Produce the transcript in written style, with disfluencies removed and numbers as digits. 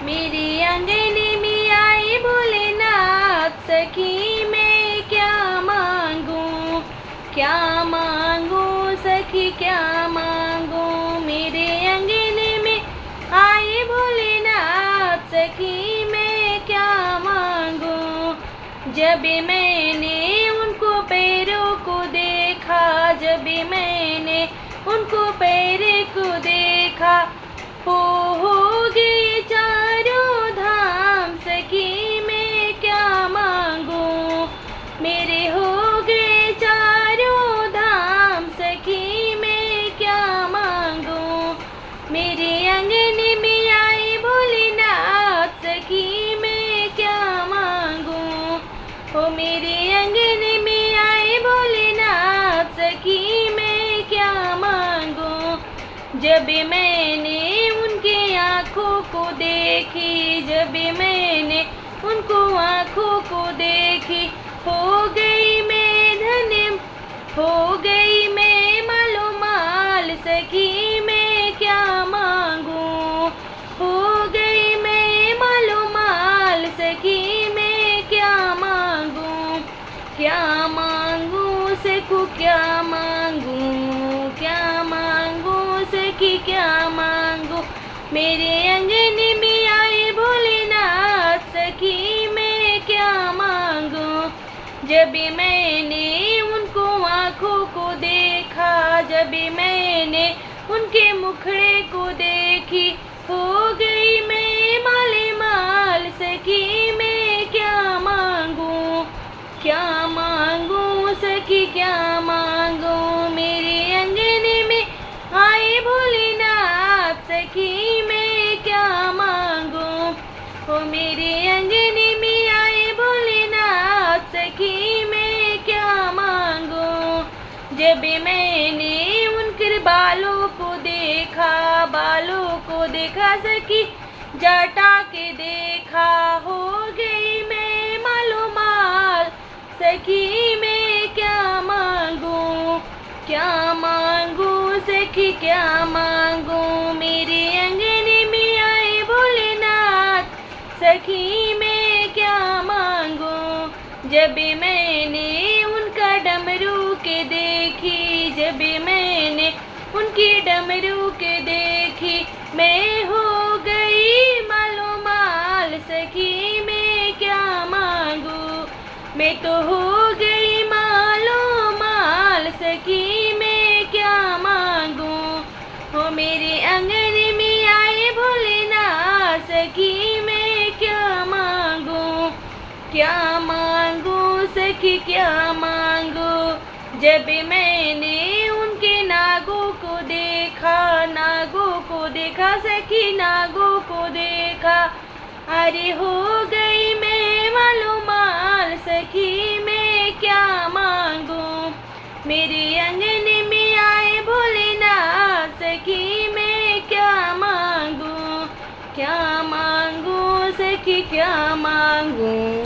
मेरे आंगन में आए भोलेनाथ, सखी मैं क्या मांगूं, क्या मांगूं सखी क्या मांगूं। मेरे आंगन में आए भोलेनाथ, सखी मैं क्या मांगूं। जब मैंने उनको पैरों को देखा, जब मैंने उनको पैरों को देखा, हो गए चारों धाम, सखी मैं क्या मांगूं। मेरे हो गए चारों धाम, सखी मैं क्या मांगूं। मेरे आंगन में आए भोलेनाथ, सखी मैं क्या मांगूं। हो मेरे आंगन में आए भोलेनाथ, सखी मैं क्या मांगूं। जब मैंने उनके आँखों को देखी, जब मैंने उनको आँखों को देखी, हो गई मैं धन्य, हो गई मैं मालो माल, सखी मैं क्या मांगूं। हो गई मैं मालो माल, सखी मैं क्या मांगूं। क्या मांगूं सखू क्या मांगूं, क्या मांगूं सखी क्या मांगूं। मेरे आंगन में आए भोलेनाथ, सखी मैं क्या मांगूं। जब मैंने उनको आँखों को देखा, जब मैंने उनके मुखड़े को देखी, हो गई मैं माले माल, सखी मैं क्या मांगूं। क्या मांगूं सखी क्या मांगूं। मेरे आंगन में आए भोलेनाथ, सखी मैं क्या मांगूं। हो मेरे आंगन में आए भोलेनाथ, सखी मैं क्या मांगूं। जब मैंने उनके बालों को देखा, बालों को देखा सखी, जटा के देखा, हो गई मैं मालो माल, सखी मैं क्या मांगूं। क्या मांगूं सखी क्या मांगूं। मेरे आंगन में आए भोलेनाथ, सखी मैं क्या मांगूं। जब मैंने उनका डमरू के देखी, जब मैंने उनकी डमरू के देखी, मैं हो गई मालो माल, सखी मैं क्या मांगूं। मैं तो हो गई मालो माल, सखी मैं क्या मांगूं। हो मेरे आंगन में आए भोलेनाथ, सखी मैं क्या मांगूं। क्या मांगूं सखी क्या मांगूं। जब मैंने उनके नागों को देखा, नागों को देखा सखी, नागों को देखा, अरे हो गई मैं मालो माल, सखी मैं क्या मांगूं। मेरे आंगन में आए भोलेनाथ, सखी मैं क्या मांगूं। क्या मांगूं सखी क्या मांगूं।